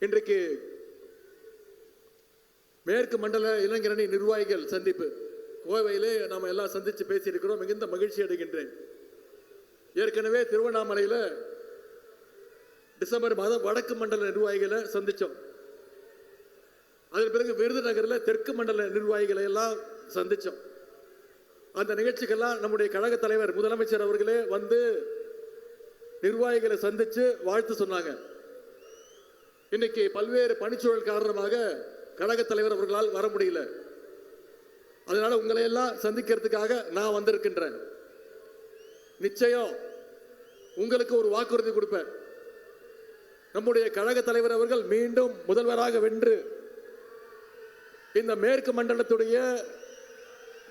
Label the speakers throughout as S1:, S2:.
S1: இன்றைக்கு மேற்கு மண்டல இளைஞரணி நிர்வாகிகள் சந்திப்பு கோவையிலே நாம் எல்லாம் சந்தித்து பேசியிருக்கிறோம். மிகுந்த மகிழ்ச்சி அடைகின்றேன். ஏற்கனவே திருவண்ணாமலையில் டிசம்பர் மாதம் வடக்கு மண்டல நிர்வாகிகளை சந்தித்தோம். அதன் பிறகு விருதுநகரில் தெற்கு மண்டல நிர்வாகிகளை எல்லாம் சந்தித்தோம். அந்த நிகழ்ச்சிக்கெல்லாம் நம்முடைய கழக தலைவர் முதலமைச்சர் அவர்களே வந்து நிர்வாகிகளை சந்தித்து வாழ்த்து சொன்னாங்க. இன்னைக்கு பல்வேறு பணிச்சூழல் காரணமாக கழக தலைவர் அவர்களால் வர முடியல. அதனால உங்களை எல்லாம் சந்திக்கிறதுக்காக நான் வந்திருக்கின்றேன். நிச்சயம் உங்களுக்கு ஒரு வாக்குறுதி கொடுப்பேன். நம்முடைய கழக தலைவர் அவர்கள் மீண்டும் முதல்வராக வென்று இந்த மேற்கு மண்டலத்துடைய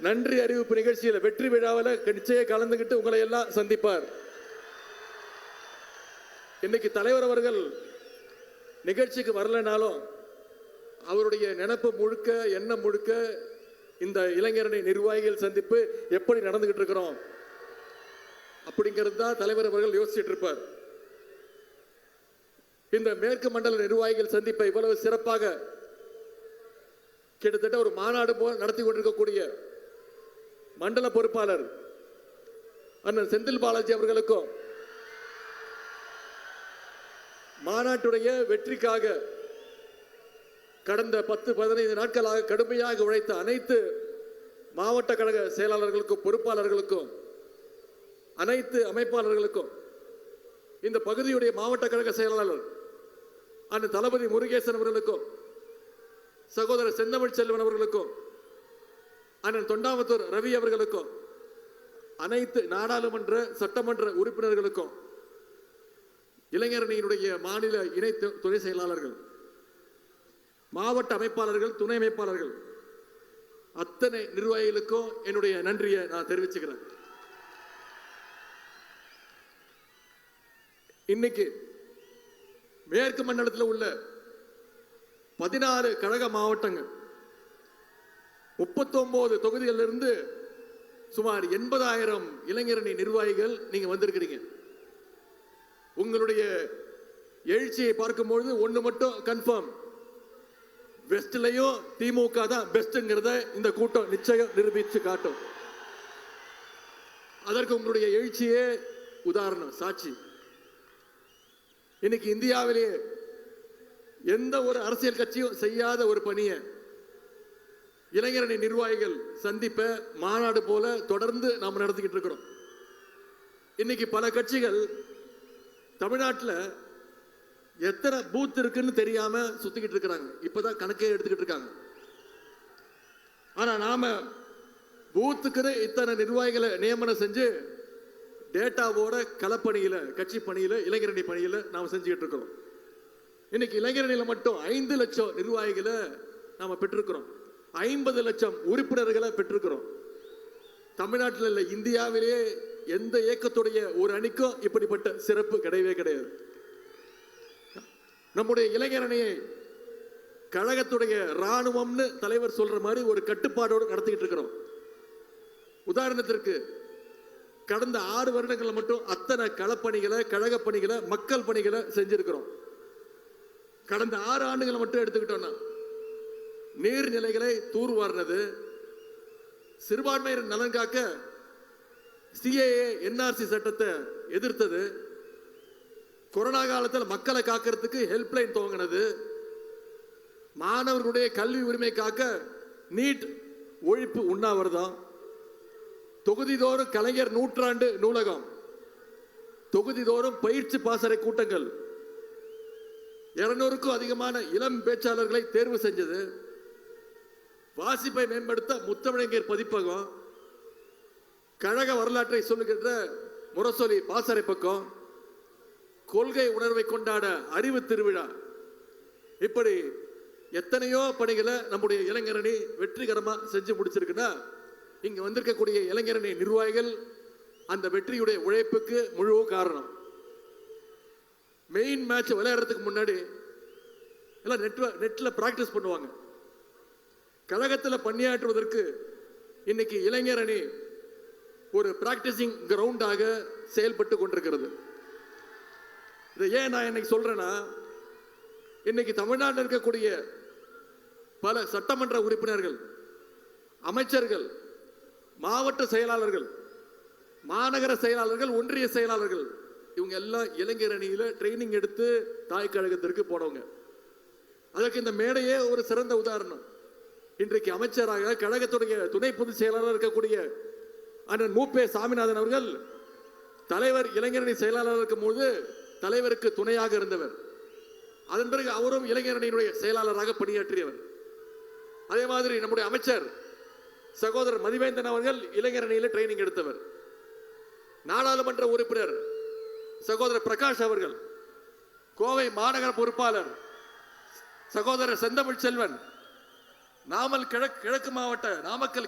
S1: நன்றி அறிவிப்பு நிகழ்ச்சியில் வெற்றி விழாவில் நிச்சயம் கலந்துகிட்டு உங்களை எல்லாம் சந்திப்பார். இன்னைக்கு தலைவர் அவர்கள் நிகழ்ச்சிக்கு வரலனாலும் அவருடைய நினைப்பு முழுக்க எண்ணம் முழுக்க இந்த இளைஞரணி நிர்வாகிகள் சந்திப்பு எப்படி நடந்துகிட்டு இருக்கிறோம் அப்படிங்கிறது தான் தலைவர் அவர்கள் யோசிச்சுட்டு இருப்பார். இந்த மேற்கு மண்டல நிர்வாகிகள் சந்திப்பை இவ்வளவு சிறப்பாக கிட்டத்தட்ட ஒரு மாநாடு போல் நடத்தி கொண்டிருக்கக்கூடிய மண்டல பொறுப்பாளர் அண்ணன் செந்தில் பாலாஜி அவர்களுக்கும் மாநாட்டுடைய வெற்றிக்காக கடந்த 10-15 நாட்களாக கடுமையாக உழைத்த அனைத்து மாவட்ட கழக செயலாளர்களுக்கும் பொறுப்பாளர்களுக்கும் அனைத்து அமைப்பாளர்களுக்கும் இந்த பகுதியுடைய மாவட்ட கழக செயலாளர் அண்ணன் தளபதி முருகேசன் அவர்களுக்கும் சகோதரர் செந்தமிழ் செல்வன் அவர்களுக்கும் அண்ணன் தொண்டாமுத்தூர் ரவி அவர்களுக்கும் அனைத்து நாடாளுமன்ற சட்டமன்ற உறுப்பினர்களுக்கும் இளைஞரணியினுடைய மாநில இணை துணை செயலாளர்கள் மாவட்ட அமைப்பாளர்கள் துணை அமைப்பாளர்கள் அத்தனை நிர்வாகிகளுக்கும் என்னுடைய நன்றியை நான் தெரிவிச்சுக்கிறேன். இன்னைக்கு மேற்கு மண்டலத்தில் உள்ள 16 கழக மாவட்டங்கள் 39 தொகுதிகளிலிருந்து சுமார் 80,000 இளைஞரணி நிர்வாகிகள் நீங்க வந்திருக்கிறீங்க. உங்களுடைய எழுச்சியை பார்க்கும்பொழுது ஒன்று மட்டும் கன்ஃபார்ம், வெஸ்ட்லையும் திமுக தான் பெஸ்ட்ங்கிறத இந்த கூட்டம் நிச்சயம் நிரூபித்து காட்டும். அதற்கு உங்களுடைய எழுச்சியே உதாரணம், சாட்சி. இன்னைக்கு இந்தியாவிலேயே எந்த ஒரு அரசியல் கட்சியும் செய்யாத ஒரு பணியை இளைஞரணி நிர்வாகிகள் சந்திப்ப மாநாடு போல தொடர்ந்து நாம் நடத்திக்கிட்டு இருக்கிறோம். இன்னைக்கு பல கட்சிகள் தமிழ்நாட்டில் எத்தனை பூத் இருக்குன்னு தெரியாம சுத்திக்கிட்டு இருக்கிறாங்க. இப்பதான் கணக்கே எடுத்துக்கிட்டு இருக்காங்க. ஆனா நாம பூத்துக்கு இத்தனை நிர்வாகிகளை நியமனம் செஞ்சு டேட்டாவோட களப்பணியில கட்சி பணியில இளைஞரணி பணியில நாம் செஞ்சுக்கிட்டு இருக்கிறோம். இன்னைக்கு இளைஞரணியில மட்டும் 5 லட்சம் நிர்வாகிகளை நாம பெற்றிருக்கிறோம். 50 லட்சம் உறுப்பினர்களை பெற்றிருக்கிறோம். தமிழ்நாட்டில் இல்லை, இந்தியாவிலேயே எந்த இயக்கத்துடைய ஒரு அணிக்கும் இப்படிப்பட்ட சிறப்பு கிடையவே கிடையாது. நம்முடைய இளைஞரணியை கழகத்துடைய இராணுவம்னு தலைவர் சொல்ற மாதிரி ஒரு கட்டுப்பாடோடு நடத்திக்கிட்டு இருக்கிறோம். உதாரணத்திற்கு கடந்த 6 வருடங்களில் மட்டும் அத்தனை களப்பணிகளை கழக பணிகளை மக்கள் பணிகளை செஞ்சிருக்கிறோம். கடந்த 6 ஆண்டுகளை மட்டும் எடுத்துக்கிட்டோம்னா நீர்நிலைகளை தூர்வாரினது, சிறுபான்மையினர் நலன் காக்க சிஏஏ என்ஆர்சி சட்டத்தை எதிர்த்தது, கொரோனா காலத்தில் மக்களை காக்கிறதுக்கு ஹெல்ப்லைன் துவங்கினது, மாணவர்களுடைய கல்வி உரிமை காக்க நீட் ஒழிப்பு உண்ணாவிரதம், தொகுதிதோறும் கலைஞர் நூற்றாண்டு நூலகம், தொகுதிதோறும் பயிற்சி பாசறை கூட்டங்கள், 200க்கும் அதிகமான இளம் பேச்சாளர்களை தேர்வு செஞ்சது, வாசிப்பை மேம்படுத்த முத்தமிழங்கர் பதிப்பகம், கழக வரலாற்றை சொல்லுகின்ற முரசொலி பாசறை பக்கம், கொள்கை உணர்வை கொண்டாட அறிவு திருவிழா, இப்படி எத்தனையோ பணிகளை நம்முடைய இளைஞரணி வெற்றிகரமா செஞ்சு முடிச்சிருக்குன்னா இங்க வந்திருக்கக்கூடிய இளைஞரணி நிர்வாகிகள் அந்த வெற்றியுடைய உழைப்புக்கு முழு காரணம். மெயின் மேட்ச் விளையாடுறதுக்கு முன்னாடி எல்லாம் நெட்ல பிராக்டிஸ் பண்ணுவாங்க. கழகத்தில் பணியாற்றுவதற்கு இன்னைக்கு இளைஞரணி ஒரு பிராக்டிசிங் கிரவுண்டாக செயல்பட்டு கொண்டிருக்கிறது. இதை ஏன் நான் இன்னைக்கு சொல்றேன்னா, இன்னைக்கு தமிழ்நாட்டில் இருக்கக்கூடிய பல சட்டமன்ற உறுப்பினர்கள், அமைச்சர்கள், மாவட்ட செயலாளர்கள், மாநகர செயலாளர்கள், ஒன்றிய செயலாளர்கள், இவங்க எல்லாம் இளைஞர் அணியில ட்ரைனிங் எடுத்து தாய் கழகத்திற்கு போனவங்க. அதற்கு இந்த மேடையே ஒரு சிறந்த உதாரணம். இன்றைக்கு அமைச்சராக கழகத்துடைய துணை பொதுச் செயலாளர் இருக்கக்கூடிய அண்ணன் மூப்பே சாமிநாதன் அவர்கள் தலைவர் இளைஞரணி செயலாளர் இருக்கும் போது தலைவருக்கு துணையாக இருந்தவர். அதன் பிறகு அவரும் இளைஞரணியினுடைய செயலாளராக பணியாற்றியவர். அதே மாதிரி நம்முடைய அமைச்சர் சகோதரர் மதிவேந்தன் அவர்கள் இளைஞரணியில ட்ரைனிங் எடுத்தவர். நாடாளுமன்ற உறுப்பினர் சகோதரர் பிரகாஷ் அவர்கள், கோவை மாநகர பொறுப்பாளர் சகோதரர் செந்தமிழ் செல்வன், நாமக்கல்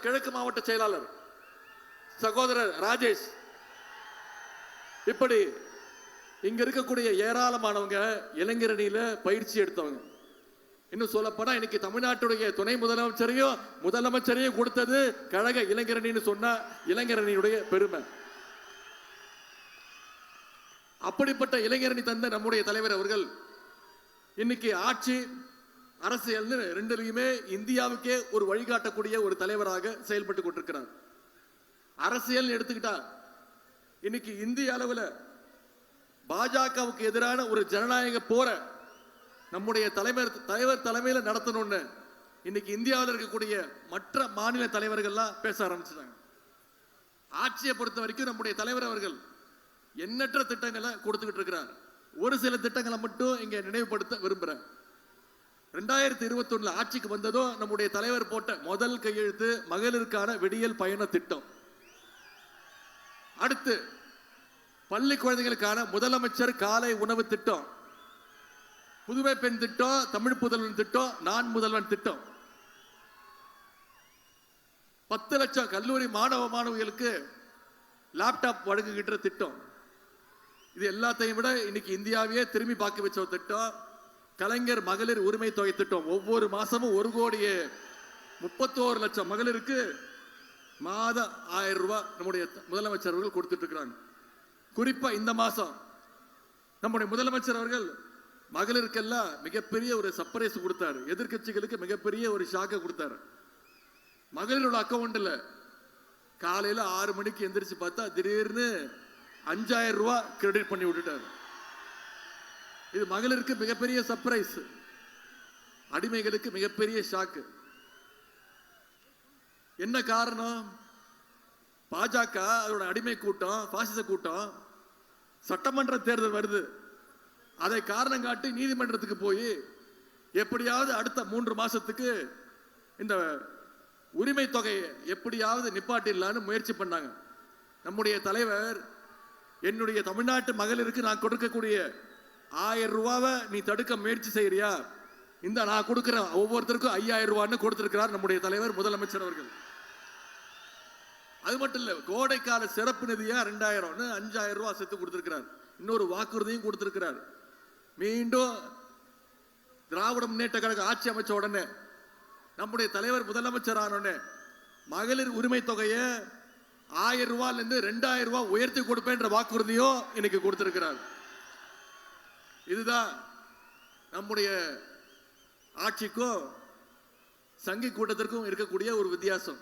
S1: கிழக்கு மாவட்ட செயலாளர் சகோதரர் ராஜேஷ், இப்படி இங்க இருக்கக்கூடிய ஏராளமானவங்க இளைஞரணியில பயிற்சி எடுத்தவங்க. இன்னும் சொல்லப்போனா இன்னைக்கு தமிழ்நாட்டுடைய துணை முதலமைச்சரையும் கொடுத்தது கழக இளைஞரணின்னு சொன்னா இளைஞரணியுடைய பெருமை. அப்படிப்பட்ட இளைஞரணி தந்த நம்முடைய தலைவர் அவர்கள் இன்னைக்கு ஆட்சி அரசியல் ரெண்டுலையுமே இந்தியாவுக்கே ஒரு வழிகாட்டக்கூடிய ஒரு தலைவராக செயல்பட்டு கொண்டிருக்கிறார். அரசியல் எடுத்துக்கிட்டா இன்னைக்கு இந்திய அளவில் பாஜகவுக்கு எதிரான ஒரு ஜனநாயக போர நம்முடைய தலைவர் தலைமையில் நடத்தணும்னு இன்னைக்கு இந்தியாவில் இருக்கக்கூடிய மற்ற மாநில தலைவர்கள்லாம் பேச ஆரம்பிச்சிட்டாங்க. ஆட்சியை பொறுத்த வரைக்கும் நம்முடைய தலைவர் அவர்கள் எண்ணற்ற திட்டங்களை கொடுத்துக்கிட்டு இருக்கிறார். ஒரு சில திட்டங்களை மட்டும் இங்க நினைவுபடுத்த விரும்புறேன். 2021 ஆட்சிக்கு வந்ததும் நம்முடைய தலைவர் போட்ட முதல் கையெழுத்து மகளிருக்கான விடியல் பயண திட்டம். அடுத்து பள்ளி குழந்தைகளுக்கான முதலமைச்சர் காலை உணவு திட்டம், புதுமை பெண் திட்டம், தமிழ் புதல்வன் திட்டம், நான் முதல்வன் திட்டம், 10 லட்சம் கல்லூரி மாணவிகளுக்கு லேப்டாப் வழங்குகின்ற திட்டம். இது எல்லாத்தையும் விட இன்னைக்கு இந்தியாவையே திரும்பி பார்க்க வச்ச ஒரு திட்டம் கலைஞர் மகளிர் உரிமை தொகை திட்டம். ஒவ்வொரு மாசமும் 1,31,00,000 லட்சம் மகளிருக்கு மாதம் 1000 ரூபாய் நம்முடைய முதலமைச்சர் அவர்கள் கொடுத்துட்டு இருக்கிறாங்க. குறிப்பா இந்த மாசம் நம்முடைய முதலமைச்சர் அவர்கள் மகளிருக்கெல்லாம் மிகப்பெரிய ஒரு சர்ப்ரைஸ் கொடுத்தாரு. எதிர்கட்சிகளுக்கு மிகப்பெரிய ஒரு ஷாக்கை கொடுத்தாரு. மகளிரோட அக்கௌண்ட்ல காலையில 6 மணிக்கு எந்திரிச்சு பார்த்தா திடீர்னு 5000 ரூபாய் கிரெடிட் பண்ணி விட்டுட்டாரு. இது மகளிருக்கு மிகப்பெரிய சர்ப்ரைஸ், அடிமைகளுக்கு மிகப்பெரிய ஷாக்கு. என்ன காரணம்? பாஜக அதோட அடிமை கூட்டம், பாசிச கூட்டம், சட்டமன்ற தேர்தல் வருது, அதை காரணம் காட்டி நீதிமன்றத்துக்கு போய் எப்படியாவது அடுத்த 3 மாசத்துக்கு இந்த உரிமை தொகையை எப்படியாவது நிப்பாட்டிடலான்னு முயற்சி பண்ணாங்க. நம்முடைய தலைவர் என்னுடைய தமிழ்நாட்டு மகளிருக்கு நான் கொடுக்கக்கூடிய 1000 ரூபாவை நீ தடுக்க முயற்சி செய்யறியா, இந்த நான் கொடுக்கிறேன் ஒவ்வொருத்தருக்கும் 5000 ரூபான்னு கொடுத்திருக்கிறார் நம்முடைய தலைவர் முதலமைச்சர் அவர்கள். அது மட்டும் இல்ல, கோடைக்கால சிறப்பு நிதியா 2000 5000 ரூபாய் சேர்த்து கொடுத்திருக்கிறார். இன்னொரு வாக்குறுதியும் கொடுத்திருக்கிறார். மீண்டும் திராவிட முன்னேற்ற கழக ஆட்சி அமைச்ச உடனே நம்முடைய தலைவர் முதலமைச்சர் ஆனோடனே மகளிர் உரிமை தொகையை 1000 ரூபாயில இருந்து 2000 ரூபாய் உயர்த்தி கொடுப்பேன்ற வாக்குறுதியும் இன்னைக்கு கொடுத்திருக்கிறார். இதுதான் நம்முடைய ஆட்சிக்கும் சங்கி கூட்டத்திற்கும் இருக்கக்கூடிய ஒரு வித்தியாசம்.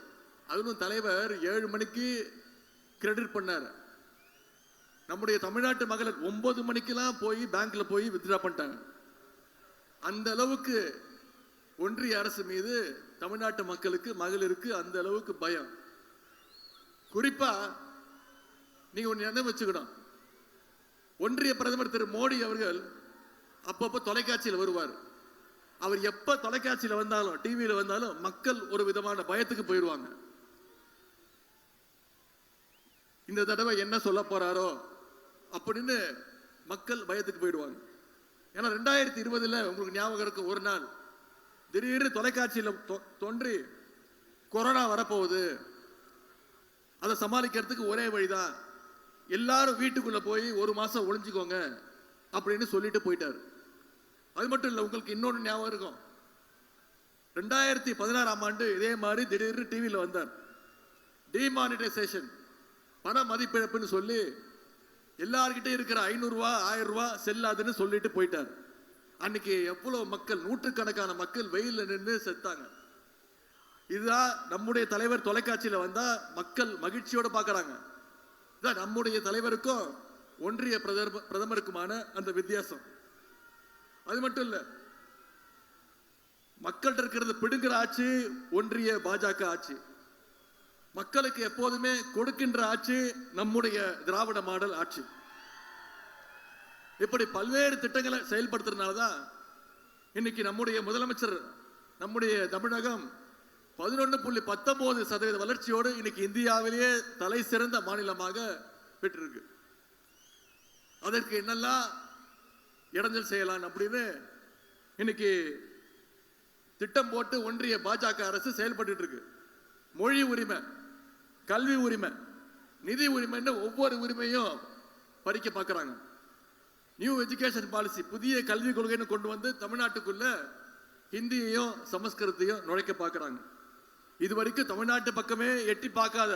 S1: அதுவும் தலைவர் 7 மணிக்கு கிரெடிட் பண்ணார். நம்முடைய தமிழ்நாட்டு மகளிர் 9 மணிக்கெல்லாம் போய் பேங்க்ல போய் வித்ட்ரா பண்ணிட்டாங்க. அந்த அளவுக்கு ஒன்றிய அரசு மீது தமிழ்நாட்டு மக்களுக்கு மகளிருக்கு அந்த அளவுக்கு பயம். குறிப்பா நீங்க ஒன்று நினைவு வச்சுக்கணும், ஒன்றிய பிரதமர் திரு மோடி அவர்கள் அப்பப்போ தொலைக்காட்சியில் வருவார். அவர் எப்ப தொலைக்காட்சியில் வந்தாலும் டிவியில் வந்தாலும் மக்கள் ஒரு விதமான பயத்துக்கு போயிடுவாங்க. இந்த தடவை என்ன சொல்ல போறாரோ அப்படின்னு மக்கள் பயத்துக்கு போயிடுவாங்க. ஏன்னா 2020 உங்களுக்கு ஞாபகம் இருக்கு, ஒரு நாள் திடீர்னு தொலைக்காட்சியில் தோன்றி கொரோனா வரப்போகுது, அதை சமாளிக்கிறதுக்கு ஒரே வழிதான், எல்லாரும் வீட்டுக்குள்ள போய் 1 மாசம் ஒளிஞ்சுக்கோங்க அப்படின்னு சொல்லிட்டு போயிட்டார். அது மட்டும் இல்லை, உங்களுக்கு இன்னொன்று ஞாபகம் இருக்கும், 2016ஆம் ஆண்டு இதே மாதிரி திடீர்னு டிவியில் வந்தார். டிமானிட்டைசேஷன், பண மதிப்பிழப்புன்னு சொல்லி எல்லார்கிட்ட இருக்கிற 500 ரூபாய் 1000 ரூபாய் செல்லாதுன்னு சொல்லிட்டு போயிட்டார். அன்னைக்கு எவ்வளவு மக்கள், நூற்றுக்கணக்கான மக்கள் வெயில்ல நின்று செத்தாங்க. இதுதான் நம்முடைய தலைவர் தொலைக்காட்சியில வந்தா மக்கள் மகிழ்ச்சியோட பார்க்கறாங்க. இதான் நம்முடைய தலைவருக்கும் ஒன்றிய பிரதமருக்குமான அந்த வித்தியாசம். அது மட்டும் இல்ல, மக்கள்கிட்ட இருக்கிறது பிடுங்குற ஆட்சி ஒன்றிய பாஜக ஆட்சி. மக்களுக்கு எப்போதுமே கொடுக்கின்ற ஆட்சி நம்முடைய திராவிட மாடல் ஆட்சி. இப்படி பல்வேறு திட்டங்களை செயல்படுத்துறதுனாலதான் இன்னைக்கு நம்முடைய முதலமைச்சர், நம்முடைய தமிழகம் 11.19% வளர்ச்சியோடு இன்னைக்கு இந்தியாவிலேயே தலை சிறந்த மாநிலமாக பெற்றிருக்கு. அதற்கு என்னெல்லாம் இடைஞ்சல் செய்யலாம் அப்படின்னு இன்னைக்கு திட்டம் போட்டு ஒன்றிய பாஜக அரசு செயல்பட்டு இருக்கு. மொழி உரிமை, கல்வி உரிமை, நிதி உரிமைன்னு ஒவ்வொரு உரிமையும் பறிக்க பார்க்கறாங்க. நியூ எஜுகேஷன் பாலிசி, புதிய கல்விக் கொள்கைன்னு கொண்டு வந்து தமிழ்நாட்டுக்குள்ள ஹிந்தியையும் சமஸ்கிருதத்தையும் நுழைக்க பார்க்கறாங்க. இதுவரைக்கும் தமிழ்நாட்டு பக்கமே எட்டி பார்க்காத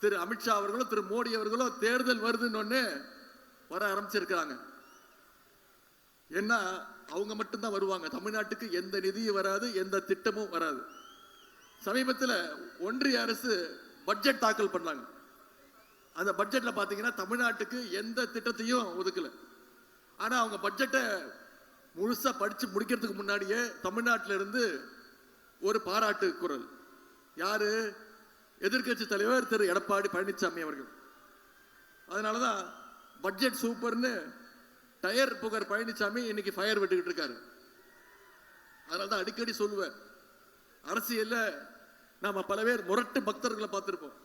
S1: திரு அமித்ஷா அவர்களும் திரு மோடி அவர்களும் தேர்தல் வருதுன்னு வர ஆரம்பிச்சிருக்கிறாங்க. ஏன்னா அவங்க மட்டும்தான் வருவாங்க, தமிழ்நாட்டுக்கு எந்த நிதியும் வராது, எந்த திட்டமும் வராது. சமீபத்தில் ஒன்றிய அரசு பட்ஜெட் தாக்கல் பண்ணாங்க. அந்த பட்ஜெட்ல பாத்தீங்கன்னா தமிழ்நாட்டுக்கு எந்த திட்டத்தையும் ஒதுக்கல. ஆனா அவங்க பட்ஜெட்டை முழுசா படிச்சு முடிக்கிறதுக்கு முன்னாடியே தமிழ்நாட்டில இருந்து ஒரு பாராட்டு குரல். யாரு? எதிர்க்கட்சி தலைவர் திரு எடப்பாடி பழனிசாமி அவர்கள். அதனாலதான் பட்ஜெட் சூப்பர்னு டயர் புகர் பழனிசாமி இன்னைக்கு ஃபயர் விட்டுக்கிட்டு இருக்காரு. அதனாலதான் அடிக்கடி சொல்லுவேன், அரசியல்ல நாம பல பேர் முரட்டு பக்தர்களை பார்த்திருப்போம்,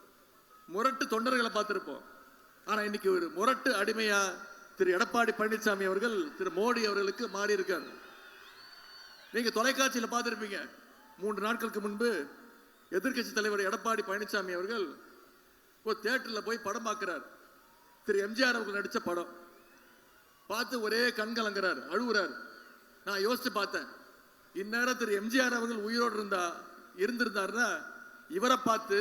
S1: முரட்டு தொண்டர்களை பார்த்திருப்போம். ஆனா இன்னைக்கு ஒரு முரட்டு அடிமையா திரு எடப்பாடி பழனிசாமி அவர்கள் திரு மோடி அவர்களுக்கு மாறி இருக்காரு. நீங்க தொலைக்காட்சியில பார்த்திருப்பீங்க, 3 நாட்களுக்கு முன்பு எதிர்க்கட்சி தலைவர் எடப்பாடி பழனிசாமி அவர்கள் ஒரு தியேட்டர்ல போய் படம் பார்க்கிறார். திரு எம்ஜிஆர் அவர்கள் நடிச்ச படம் பார்த்து ஒரே கண்கலங்கிறார், அழுகுறார். நான் யோசிச்சு பார்த்தேன், இந்நேரம் திரு எம்ஜிஆர் அவர்கள் உயிரோடு இருந்திருந்தாருன்னா இவரை பார்த்து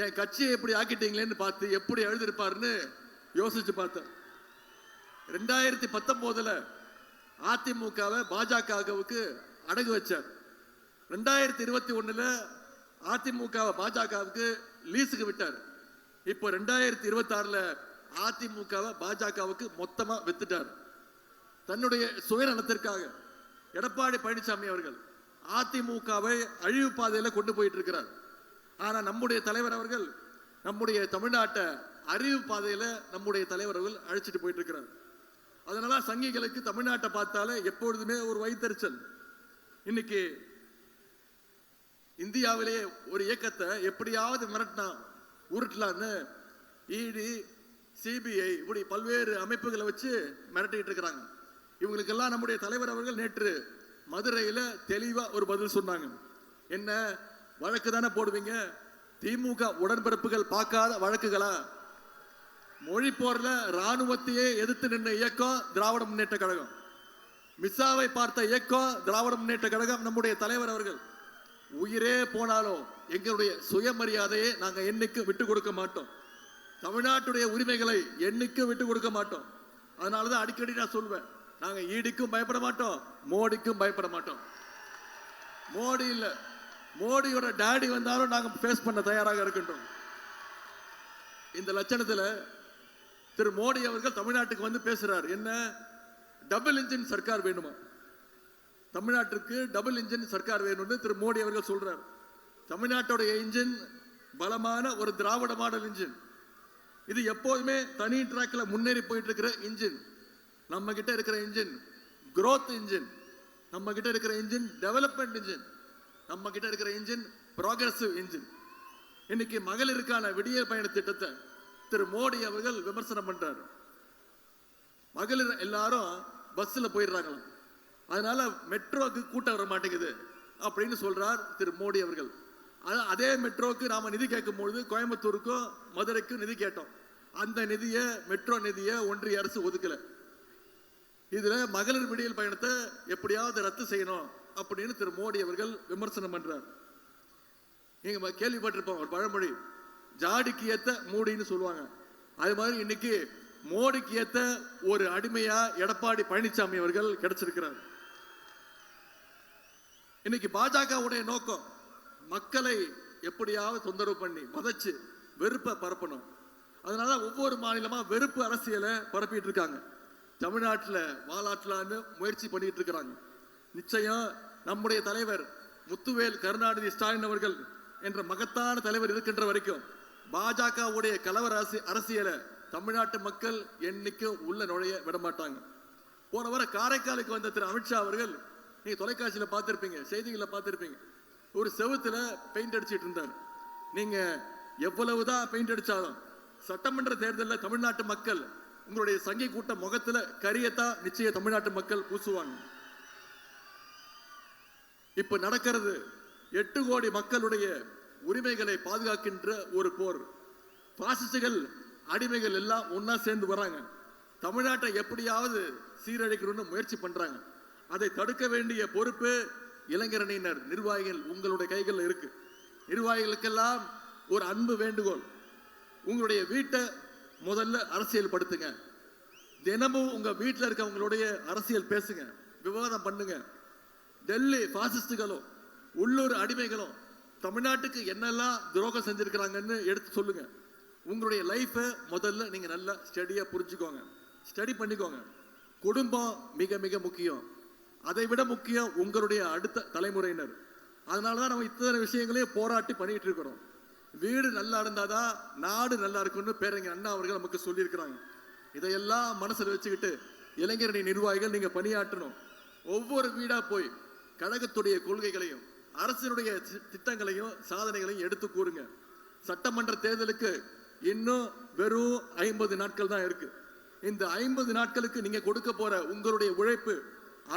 S1: என் கட்சியை எப்படி ஆக்கிட்டீங்களேன்னு பார்த்து எப்படி எழுதிருப்பாருன்னு யோசிச்சு பார்த்தேன். 2019 அதிமுகவை பாஜகவுக்கு அடகு வச்சார். 2021 அதிமுகவை பாஜகவுக்கு லீஸுக்கு விட்டார். இப்போ 2026 அதிமுகவை பாஜகவுக்கு மொத்தமா வித்துட்டார். தன்னுடைய சுயநலத்திற்காக எடப்பாடி பழனிசாமி அவர்கள் அதிமுகவை அழிவு பாதையில கொண்டு போயிட்டு இருக்கிறார். ஆனா நம்முடைய தலைவர் அவர்கள் நம்முடைய தமிழ்நாட்டை அறிவு பாதையில நம்முடைய தலைவர் அவர்கள் அழைச்சிட்டு போயிட்டு இருக்கிறார். அதனால சங்கிகளுக்கு தமிழ்நாட்டை பார்த்தாலே எப்பொழுதுமே ஒரு வைத்தறிச்சல். இன்னைக்கு இந்தியாவிலேயே ஒரு இயக்கத்தை எப்படியாவது மிரட்டினா உருட்டலான்னு இடி, சிபிஐ இப்படி பல்வேறு அமைப்புகளை வச்சு மிரட்டிட்டு இருக்கிறாங்க. இவங்களுக்கெல்லாம் நம்முடைய தலைவர் அவர்கள் நேற்று மதுரையில தெளிவா ஒரு பதில் சொன்னாங்க. என்ன வழக்கு தானே போடுவீங்க, திமுக உடன்பிறப்புகள் பார்க்காத வழக்குகளா? மொழி போர்ல ராணுவத்தையே எதிர்த்து நின்ற இயக்கம் திராவிட முன்னேற்ற கழகம், மிஸ்ஸாவை பார்த்த இயக்கம் திராவிட முன்னேற்ற கழகம். நம்முடைய தலைவர் அவர்கள் உயிரே போனாலும் எங்களுடைய சுயமரியாதையை நாங்க என்னைக்கு விட்டு கொடுக்க மாட்டோம், தமிழ்நாட்டுடைய உரிமைகளை என்னைக்கு விட்டு கொடுக்க மாட்டோம். அதனாலதான் அடிக்கடி நான் சொல்வேன், நாங்க ஈடிக்கும் பயப்பட மாட்டோம், மோடிக்கும் பயப்பட மாட்டோம். மோடி இல்ல, மோடியோட டாடி வந்தாலும் நாங்க ஃபேஸ் பண்ண தயாராக இருக்கின்றோம். இந்த லட்சணத்துல திரு மோடி அவர்கள் தமிழ்நாட்டுக்கு வந்து பேசுறார். என்ன, டபுள் இன்ஜின் சர்க்கார் வேணுமா? தமிழ்நாட்டுக்கு டபுள் இன்ஜின் சர்க்கார் வேணும்னு திரு மோடி அவர்கள் சொல்றார். தமிழ்நாட்டுடைய இன்ஜின் பலமான ஒரு திராவிட மாடல் இன்ஜின். இது எப்போதுமே தனி டிராக்ல முன்னேறி போயிட்டு இருக்கிற இன்ஜின். நம்ம கிட்ட இருக்கிற இன்ஜின் growth இன்ஜின், நம்ம கிட்ட இருக்கிற இன்ஜின் டெவலப்மெண்ட் இன்ஜின், நம்ம கிட்ட இருக்கிற இன்ஜின் ப்ராக்ரசிவ் இன்ஜின். இன்னைக்கு மகளிருக்கான விடியல் பயண திட்டத்தை திரு மோடி அவர்கள் விமர்சனம் பண்றாரு. மகளிர் எல்லாரும் பஸ்ல போயிடுறாங்களாம், அதனால மெட்ரோக்கு கூட்டம் வர மாட்டேங்குது அப்படின்னு சொல்றார் திரு மோடி அவர்கள். அதே மெட்ரோக்கு நாம நிதி கேட்கும் பொழுது கோயம்புத்தூருக்கும் மதுரைக்கும் நிதி கேட்டோம். அந்த நிதியை, மெட்ரோ நிதியை ஒன்றிய அரசு ஒதுக்கல. இதுல மகளிர் விடியல் பயணத்தை எப்படியாவது ரத்து செய்யணும் அப்படின்னு திரு மோடி அவர்கள் விமர்சனம் பண்றார். நீங்க கேள்விப்பட்டிருப்போம் ஒரு பழமொழி, ஜாடிக்கு ஏத்த மூடின்னு சொல்லுவாங்க. அது மாதிரி இன்னைக்கு மோடிக்கு ஏத்த ஒரு அடிமையா எடப்பாடி பழனிசாமி அவர்கள் கிடைச்சிருக்கிறார். இன்னைக்கு பாஜகவுடைய நோக்கம் மக்களை எப்படியாவது தொந்தரவு பண்ணி வதச்சு வெறுப்பை பரப்பணும். அதனால ஒவ்வொரு மாநிலமா வெறுப்பு அரசியலை பரப்பிட்டு இருக்காங்க. தமிழ்நாட்டில் வாலாட்டலான்னு முயற்சி பண்ணிட்டு இருக்கிறாங்க. நிச்சயம் நம்முடைய தலைவர் முத்துவேல் கருணாநிதி ஸ்டாலின் அவர்கள் என்ற மகத்தான தலைவர் இருக்கின்ற வரைக்கும் பாஜகவுடைய கலவர அரசியலை தமிழ்நாட்டு மக்கள் என்னைக்கும் உள்ள நுழைய விடமாட்டாங்க. போன வாரம் காரைக்காலுக்கு வந்த திரு அமித்ஷா அவர்கள், நீங்க தொலைக்காட்சியில் பார்த்திருப்பீங்க, செய்திகளில் பார்த்திருப்பீங்க, ஒரு செவுத்துல பெயிண்ட் அடிச்சிட்டு இருந்தார். நீங்க எவ்வளவுதான் பெயிண்ட் அடிச்சாலும் சட்டமன்ற தேர்தலில் தமிழ்நாட்டு மக்கள் உங்களுடைய சங்கி கூட்ட முகத்துல கரியத்தான் நிச்சய தமிழ்நாட்டு மக்கள் பூசுவாங்க. இப்ப நடக்கிறது 8 கோடி மக்களுடைய உரிமைகளை பாதுகாக்கின்ற ஒரு போர். பாசிஸ்டுகள் அடிமைகள் எல்லாம் ஒன்னா சேர்ந்து வராங்க. தமிழ்நாட்டை எப்படியாவது சீரழிக்கணும்னு முயற்சி பண்றாங்க. அதை தடுக்க வேண்டிய பொறுப்பு இளைஞரணியினர், நிர்வாகிகள் உங்களுடைய கைகளில் இருக்கு. நிர்வாகிகளுக்கெல்லாம் ஒரு அன்பு வேண்டுகோள், உங்களுடைய வீட்டை முதல்ல அரசியல் படுத்துங்க. தினமும் உங்க வீட்டில் இருக்கவங்களுடைய அரசியல் பேசுங்க, விவாதம் பண்ணுங்க. டெல்லி பாசிஸ்டுகளும் உள்ளூர் அடிமைகளும் தமிழ்நாட்டுக்கு என்னெல்லாம் துரோகம் செஞ்சிருக்கிறாங்கன்னு எடுத்து சொல்லுங்க. உங்களுடைய லைஃபை முதல்ல நீங்க நல்லா ஸ்டடியா புரிஞ்சுக்கோங்க, ஸ்டடி பண்ணிக்கோங்க. குடும்பம் மிக மிக முக்கியம். அதை விட முக்கியம் உங்களுடைய அடுத்த தலைமுறையினர். அதனாலதான் நம்ம இத்தனை விஷயங்களையும் போராட்டி பண்ணிட்டு இருக்கிறோம். வீடு நல்லா இருந்தாதான் நாடு நல்லா இருக்கும்னு பேரறிஞர் அண்ணா அவர்கள் நமக்கு சொல்லியிருக்கிறாங்க. இதையெல்லாம் மனசில் வச்சுக்கிட்டு இளைஞரணி நிர்வாகிகள் நீங்க பணியாற்றணும். ஒவ்வொரு வீடா போய் கழகத்துடைய கொள்கைகளையும் அரசினுடைய திட்டங்களையும் சாதனைகளையும் எடுத்து கூறுங்க. சட்டமன்ற தேர்தலுக்கு இன்னும் வெறும் 50 நாட்கள் தான் இருக்கு. இந்த 50 நாட்களுக்கு நீங்க கொடுக்க போற உங்களுடைய உழைப்பு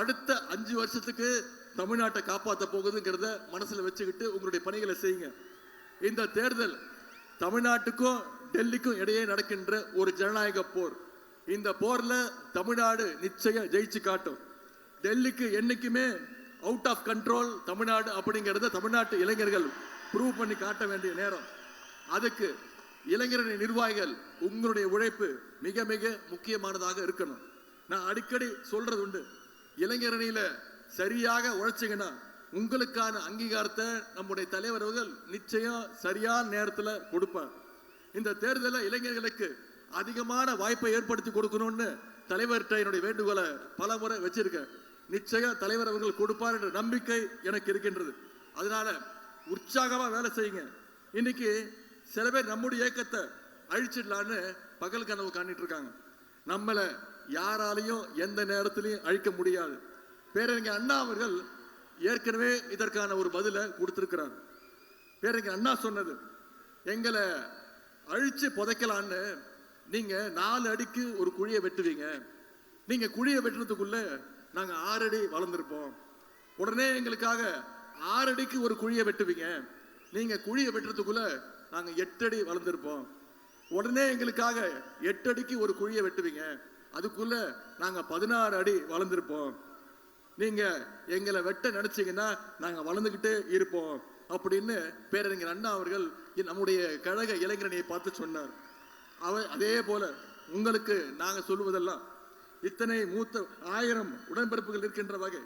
S1: அடுத்த 5 வருஷத்துக்கு தமிழ்நாட்டை காப்பாற்ற போகுதுங்கிறத மனசுல வச்சுக்கிட்டு உங்களுடைய பணிகளை செய்யுங்க. இந்த தேர்தல் தமிழ்நாட்டுக்கும் டெல்லிக்கும் இடையே நடக்கின்ற ஒரு ஜனநாயக போர். இந்த போர்ல தமிழ்நாடு நிச்சயம் ஜெயிச்சு காட்டும். டெல்லிக்கு என்னைக்குமே அவுட் ஆஃப் கண்ட்ரோல் தமிழ்நாடு அப்படிங்கிறத தமிழ்நாட்டு இளைஞர்கள் ப்ரூவ் பண்ணி காட்ட வேண்டிய நேரம். அதுக்கு இளைஞரணி நிர்வாகிகள் உங்களுடைய உழைப்பு மிக மிக முக்கியமானதாக இருக்கணும். நான் அடிக்கடி சொல்றது உண்டு, இளைஞரணியில சரியாக உழைச்சிங்கன்னா உங்களுக்கான அங்கீகாரத்தை நம்முடைய தலைவர் அவர்கள் நிச்சயம் சரியான நேரத்தில் கொடுப்பார். இந்த தேர்தலில் இளைஞர்களுக்கு அதிகமான வாய்ப்பை ஏற்படுத்தி கொடுக்கணும்னு தலைவர்கிட்ட என்னுடைய வேண்டுகோளை பல முறை வச்சிருக்கேன். நிச்சயம் தலைவர் அவர்கள் கொடுப்பார் என்ற நம்பிக்கை எனக்கு இருக்கின்றது. அதனால உற்சாகமா வேலை செய்யுங்க. இன்னைக்கு சில பேர் நம்முடைய இயக்கத்தை அழிச்சிடலான்னு பகல் கனவு காணிட்டு இருக்காங்க. நம்மளை யாராலையும் எந்த நேரத்திலையும் அழிக்க முடியாது. பேரறிஞர் அண்ணா அவர்கள் ஏற்கனவே இதற்கான ஒரு பதிலை கொடுத்திருக்கிறார். பேரறிஞர் அண்ணா சொன்னது, எங்களை அழிச்சு புதைக்கலான்னு நீங்க 4 அடிக்கு ஒரு குழியை வெட்டுவீங்க. நீங்க குழியை வெட்டுறதுக்குள்ள நாங்க 6 அடி வளர்ந்துருப்போம். உடனே எங்களுக்காக 6 அடிக்கு ஒரு குழியை வெட்டுவீங்க. நீங்க குழியை வெட்டுறதுக்குள்ள நாங்க 8 அடி வளர்ந்துருப்போம். உடனே எங்களுக்காக 8 அடிக்கு ஒரு குழியை வெட்டுவீங்க. அதுக்குள்ள நாங்க 16 அடி வளர்ந்துருப்போம். நீங்க எங்களை வெட்ட நினைச்சீங்கன்னா நாங்க வளர்ந்துகிட்டே இருப்போம் அப்படின்னு பேரறிஞர் அண்ணா அவர்கள் நம்முடைய கழக இளைஞரணியை பார்த்து சொன்னார். அதே போல உங்களுக்கு நாங்க சொல்லுவதெல்லாம், இத்தனை மூத்த 1000 உடன்பிறப்புகள் இருக்கின்ற வகை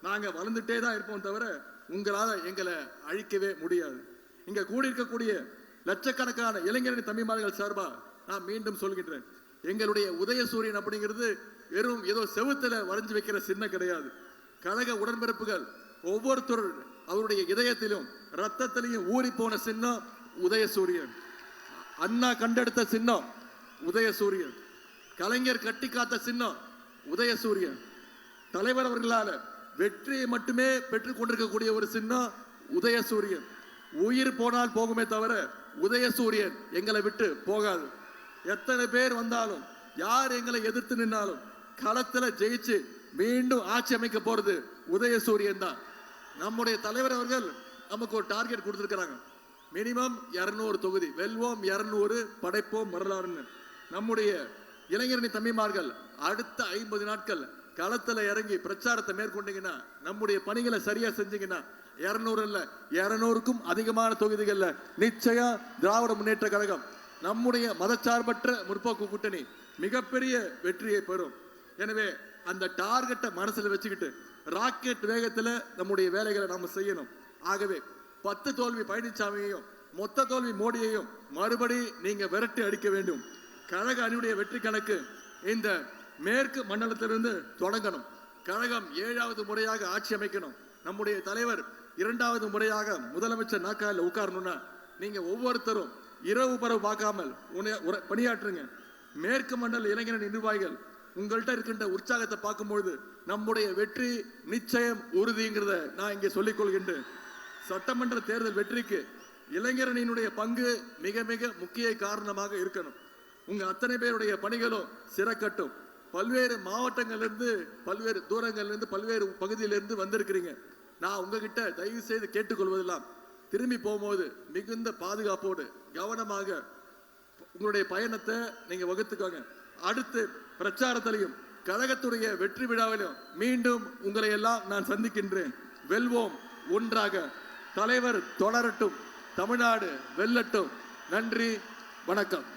S1: நாங்க வளர்ந்துட்டே தான் இருப்போம் தவிர உங்களால எங்களை அழிக்கவே முடியாது. இங்க கூடியிருக்கக்கூடிய லட்சக்கணக்கான இளைஞரணி தம்பிமார்கள் சார்பா நான் மீண்டும் சொல்கின்றேன், எங்களுடைய உதயசூரியன் அப்படிங்கிறது வெறும் ஏதோ செவுத்துல வரைஞ்சு வைக்கிற சின்னம் கிடையாது. கழக உடன்பிறப்புகள் ஒவ்வொருத்தர் அவருடைய இதயத்திலும் ரத்தத்திலையும் ஊறி போன சின்னம் உதயசூரியன். அண்ணா கண்டெடுத்த சின்னம் உதயசூரியன். கலைஞர் கட்டி காத்த சின்னம் உதயசூரியன். தலைவர் அவர்களால வெற்றியை மட்டுமே பெற்றுக் கொண்டிருக்கக்கூடிய ஒரு சின்னம் உதயசூரியன். உயிர் போனால் போகுமே தவிர உதயசூரியன் எங்களை விட்டு போகாது. எத்தனை பேர் வந்தாலும், யார் எங்களை எதிர்த்து நின்னாலும் களத்துல ஜெயிச்சு மீண்டும் ஆட்சி அமைக்க போறது உதயசூரியன் தான். நம்முடைய தலைவர் அவர்கள் நமக்கு ஒரு டார்கெட் கொடுத்திருக்கிறாங்க, மினிமம் 200 தொகுதி, வெல்வோம் 200, படைப்போம் வரலாறுன்னு. நம்முடைய இளைஞரணி தம்பிமார்கள் அடுத்த 50 நாட்கள் களத்துல இறங்கி பிரச்சாரத்தை மேற்கொண்டீங்கன்னா, நம்முடைய பணிகளை சரியா செஞ்சீங்கன்னா 200 இல்ல 200க்கும் அதிகமான தொகுதிகள்ல நிச்சயம் திராவிட முன்னேற்ற கழகம், நம்முடைய மதச்சார்பற்ற முற்போக்கு கூட்டணி மிகப்பெரிய வெற்றியை பெறும். எனவே அந்த டார்கெட்டை மனசுல வச்சுக்கிட்டு ராக்கெட் வேகத்தில் நம்முடைய வேலைகளை நாம செய்யணும். ஆகவே 10 தோல்வி பழனிசாமியையும் மொத்த தோல்வி மோடியையும் மறுபடி நீங்க விரட்டி அடிக்க வேண்டும். கழக அணியுடைய வெற்றி கணக்கு இந்த மேற்கு மண்டலத்திலிருந்து தொடங்கணும். கழகம் 7வது முறையாக ஆட்சி அமைக்கணும். நம்முடைய தலைவர் 2வது முறையாக முதலமைச்சர் நாற்காலில் உட்காரணும்னா நீங்க ஒவ்வொருத்தரும் இரவு பரவு பார்க்காமல் பணியாற்றுங்க. மேற்கு மண்டல இளைஞரணி நிர்வாகிகள் உங்கள்கிட்ட இருக்கின்ற உற்சாகத்தை பார்க்கும்பொழுது நம்முடைய வெற்றி நிச்சயம் உறுதிங்கிறத நான் இங்கே சொல்லிக் கொள்கின்றேன். சட்டமன்ற தேர்தல் வெற்றிக்கு இளைஞரணியினுடைய பங்கு மிக மிக முக்கிய காரணமாக இருக்கணும். உங்க அத்தனை பேருடைய பணிகளும் சிறக்கட்டும். பல்வேறு மாவட்டங்கள்லேருந்து பல்வேறு தூரங்கள்லேருந்து பல்வேறு பகுதியிலிருந்து வந்திருக்கிறீங்க. நான் உங்ககிட்ட தயவு செய்து கேட்டுக்கொள்வதெல்லாம் திரும்பி போகும்போது மிகுந்த பாதுகாப்போடு கவனமாக உங்களுடைய பயணத்தை நீங்க வகுத்துக்கோங்க. அடுத்து பிரச்சாரத்திலையும் கழகத்துடைய வெற்றி விழாவிலும் மீண்டும் உங்களை எல்லாம் நான் சந்திக்கின்றேன். வெல்வோம் ஒன்றாக. தலைவர் தொடரட்டும். தமிழ்நாடு வெல்லட்டும். நன்றி, வணக்கம்.